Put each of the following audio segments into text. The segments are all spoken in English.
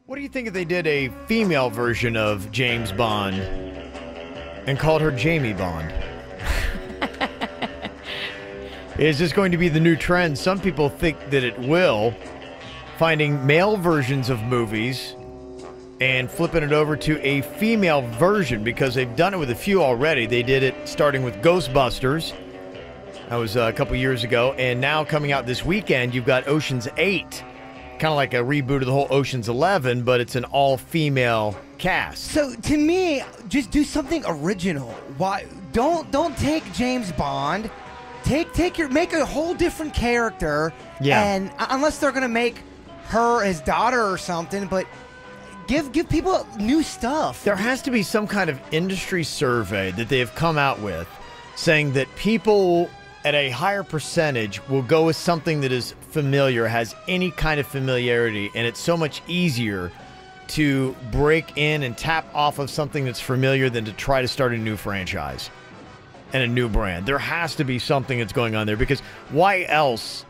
What do you think if they did a female version of James Bond and called her Jamie Bond? Is this going to be the new trend? Some people think that it will. Finding male versions of movies and flipping it over to a female version because they've done it with a few already. They did it starting with Ghostbusters. That was a couple years ago. And now coming out this weekend, you've got Ocean's 8. Kind of like a reboot of the whole Ocean's 11, but it's an all-female cast. So to me, just do something original. Why don't take James Bond, make a whole different character. Yeah. And unless they're gonna make her his daughter or something, but give people new stuff. There has to be some kind of industry survey that they have come out with saying that people at a higher percentage will go with something that is familiar, has any kind of familiarity, and it's so much easier to break in and tap off of something that's familiar than to try to start a new franchise and a new brand. There has to be something that's going on there because why else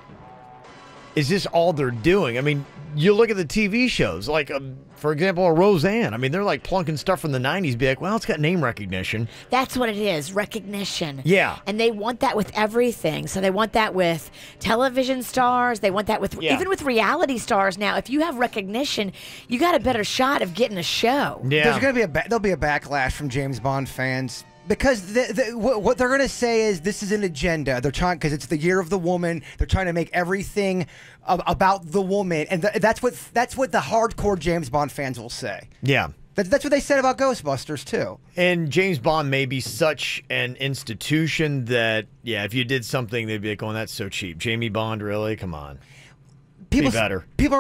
is this all they're doing? I mean, you look at the TV shows, like, for example, a Roseanne. I mean, they're like plunking stuff from the 90s, be like, well, it's got name recognition. That's what it is, recognition. Yeah. And they want that with everything. So they want that with television stars. They want that with even with reality stars now. If you have recognition, you got a better shot of getting a show. Yeah. There's gonna be there'll be a backlash from James Bond fans. Because what they're going to say is this is an agenda. They're trying, because it's the year of the woman. They're trying to make everything about the woman, and that's what the hardcore James Bond fans will say. Yeah. That's what they said about Ghostbusters too. And James Bond may be such an institution that, yeah, if you did something, they'd be like, "Oh, that's so cheap." Jamie Bond, really? Come on. Be better. People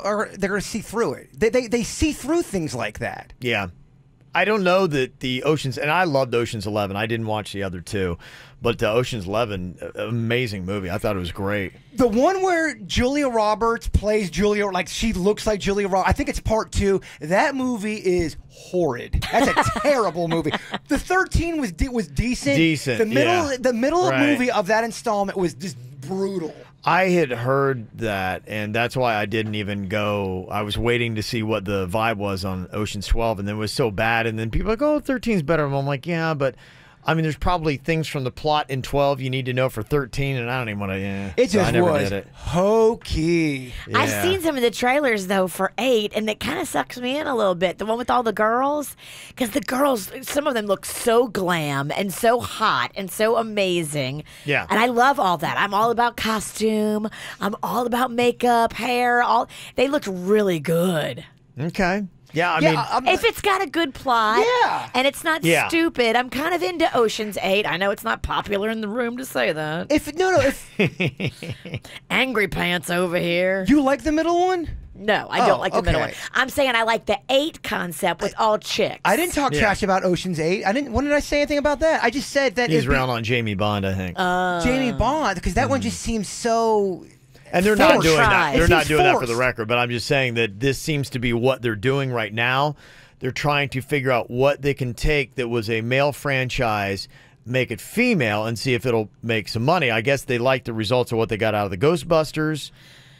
are they're going to see through it. They see through things like that. Yeah. I don't know that the Oceans, and I loved Ocean's 11. I didn't watch the other two, but Ocean's 11, amazing movie. I thought it was great. The one where Julia Roberts plays Julia, like she looks like Julia Roberts. I think it's part 2. That movie is horrid. That's a terrible movie. The 13 was decent. Decent. The middle Right. movie of that installment was just brutal. I had heard that, and that's why I didn't even go. I was waiting to see what the vibe was on Ocean's 12, and then it was so bad. And then people were like, "Oh, 13's better." And I'm like, "Yeah, but I mean, there's probably things from the plot in 12 you need to know for 13, and I don't even want to." Yeah, It so just I never was did it. hokey. Yeah. I've seen some of the trailers, though, for 8, and it kind of sucks me in a little bit. The one with all the girls, because the girls, some of them look so glam and so hot and so amazing. Yeah. And I love all that. I'm all about costume. I'm all about makeup, hair. They looked really good. Okay. Yeah, I mean, If it's got a good plot, Yeah. and it's not stupid, I'm kind of into Ocean's 8. I know it's not popular in the room to say that. If Angry pants over here. you like the middle one, No, I don't like the middle one. okay. I'm saying I like the 8 concept with all chicks. I didn't talk trash about Ocean's 8. When did I say anything about that? I just said that he's around on Jamie Bond, I think. Jamie Bond, because that one just seems so. And they're not doing that. Forced. They're It not seems doing that for forced. the record, but I'm just saying that this seems to be what they're doing right now. They're trying to figure out what they can take that was a male franchise, make it female, and see if it'll make some money. I guess they like the results of what they got out of the Ghostbusters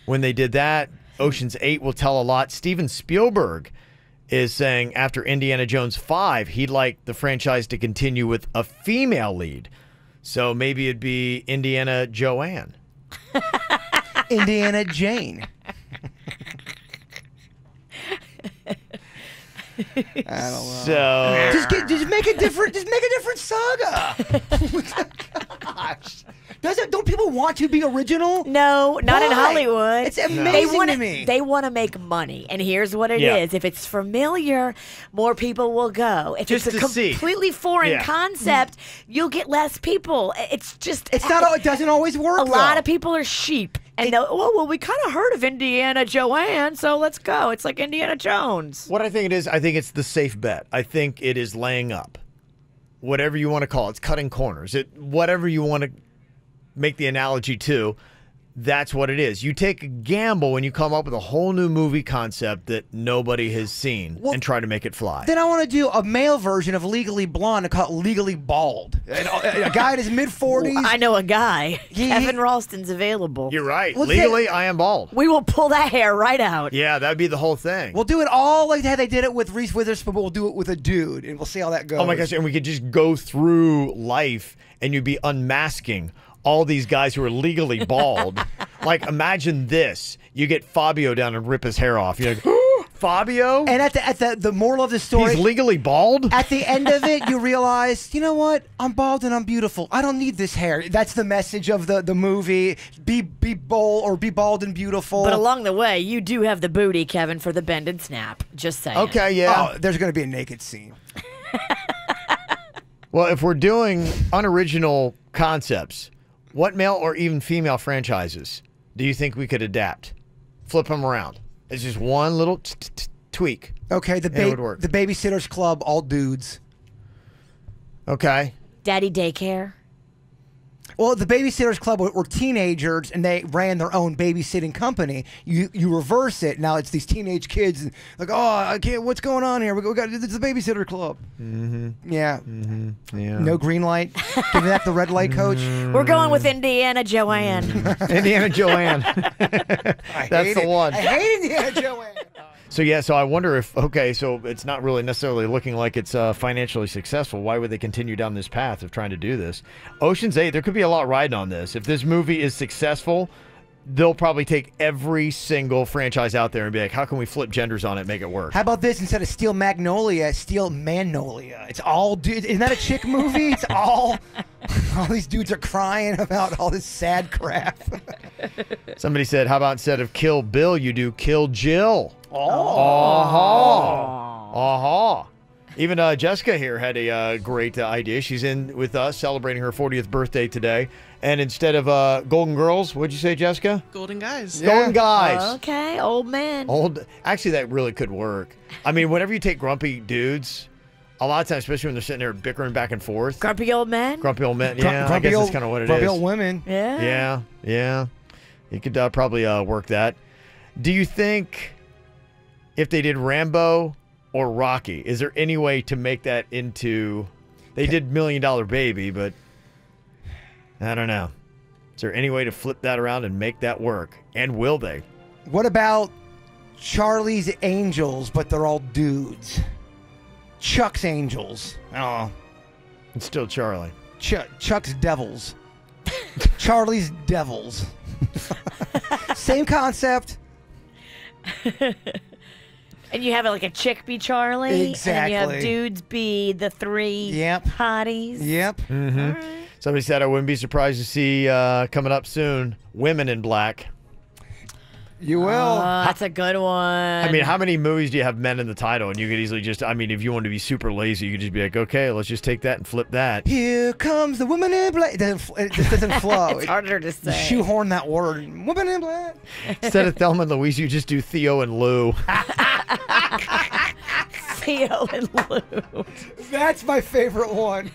when they did that. Ocean's 8 will tell a lot. Steven Spielberg is saying after Indiana Jones 5, he'd like the franchise to continue with a female lead. So maybe it'd be Indiana Joanne. Indiana Jane. I don't know. So Just make a different saga. Gosh. Don't people want to be original? No, not in Why? Hollywood. It's amazing to me. They want to make money, and here's what it is: if it's familiar, more people will go. If Just it's a to see. completely foreign Yeah. concept, you'll get less people. It's just It's not. It doesn't always work. a lot though. of people are sheep, and they'll, well, we kind of heard of Indiana Joanne, so let's go. It's like Indiana Jones. what I think it is, I think it's the safe bet. I think it is laying up. Whatever you want to call it. It's cutting corners. Whatever you want to make the analogy to. That's what it is. You take a gamble when you come up with a whole new movie concept that nobody has seen and try to make it fly. Then I want to do a male version of Legally Blonde and call it Legally Bald. A guy in his mid-40s. I know a guy. Kevin Ralston's available. You're right. Well, Legally, I am bald. We will pull that hair right out. Yeah, that'd be the whole thing. We'll do it all like how they did it with Reese Witherspoon, but we'll do it with a dude, and we'll see how that goes. Oh my gosh, and we could just go through life and you'd be unmasking all these guys who are legally bald. Like, imagine this. You get Fabio down and rip his hair off. You're like, Fabio? And at the moral of the story, he's legally bald? at the end of it, you realize, you know what? I'm bald and I'm beautiful. I don't need this hair. That's the message of the movie. Be bold or be bald and beautiful. But along the way, you do have the booty, Kevin, for the bend and snap. Just saying. Okay, yeah. Oh, there's going to be a naked scene. Well, if we're doing unoriginal concepts, what male or even female franchises do you think we could adapt? Flip them around. It's just one little tweak. Okay, And it would work. the Babysitters Club, all dudes. Okay. Daddy daycare. Well, the Babysitters Club were teenagers, and they ran their own babysitting company. You reverse it. Now it's these teenage kids, and like, oh, I can't. What's going on here? We got it's the Babysitter Club. Mm-hmm. Yeah. Mm-hmm. Yeah. No green light. Give that the red light, coach. We're going with Indiana Joanne. Indiana Joanne. That's the one. I hate Indiana Joanne. So yeah, so I wonder if, okay, so it's not really necessarily looking like it's financially successful. Why would they continue down this path of trying to do this? Ocean's 8, there could be a lot riding on this. If this movie is successful, they'll probably take every single franchise out there and be like, how can we flip genders on it and make it work? How about this? Instead of Steel Magnolia, Steel Manolia. It's all dudes. Isn't that a chick movie? It's all these dudes are crying about all this sad crap. Somebody said, how about instead of Kill Bill, you do Kill Jill? Even Jessica here had a great idea. She's in with us celebrating her 40th birthday today. And instead of Golden Girls, what'd you say, Jessica? Golden Guys. Golden Guys. Okay, old man. Actually, that really could work. I mean, whenever you take grumpy dudes, a lot of times, especially when they're sitting there bickering back and forth. Grumpy old man. Grumpy old men. Yeah, I guess that's kind of what it is. Grumpy old women. Yeah. Yeah. You could probably work that. Do you think if they did Rambo or Rocky, is there any way to make that into... They did $1 Million Baby, but I don't know. Is there any way to flip that around and make that work? And will they? What about Charlie's Angels, but they're all dudes? Chuck's Angels. Oh. It's still Charlie. Chuck's Devils. Charlie's Devils. Same concept. And you have like a chick be Charlie. Exactly. And you have dudes be the three hotties. Yep. Mm-hmm. All right. Somebody said, I wouldn't be surprised to see coming up soon, Women in Black. You will. That's a good one. I mean, how many movies do you have men in the title? And you could easily just, I mean, if you want to be super lazy, you could just be like, okay, let's just take that and flip that. Here comes the woman in black. It just doesn't flow. It's harder to say. Shoehorn that word. Woman in black. Instead of Thelma and Louise, you just do Theo and Lou. Theo and Lou. That's my favorite one.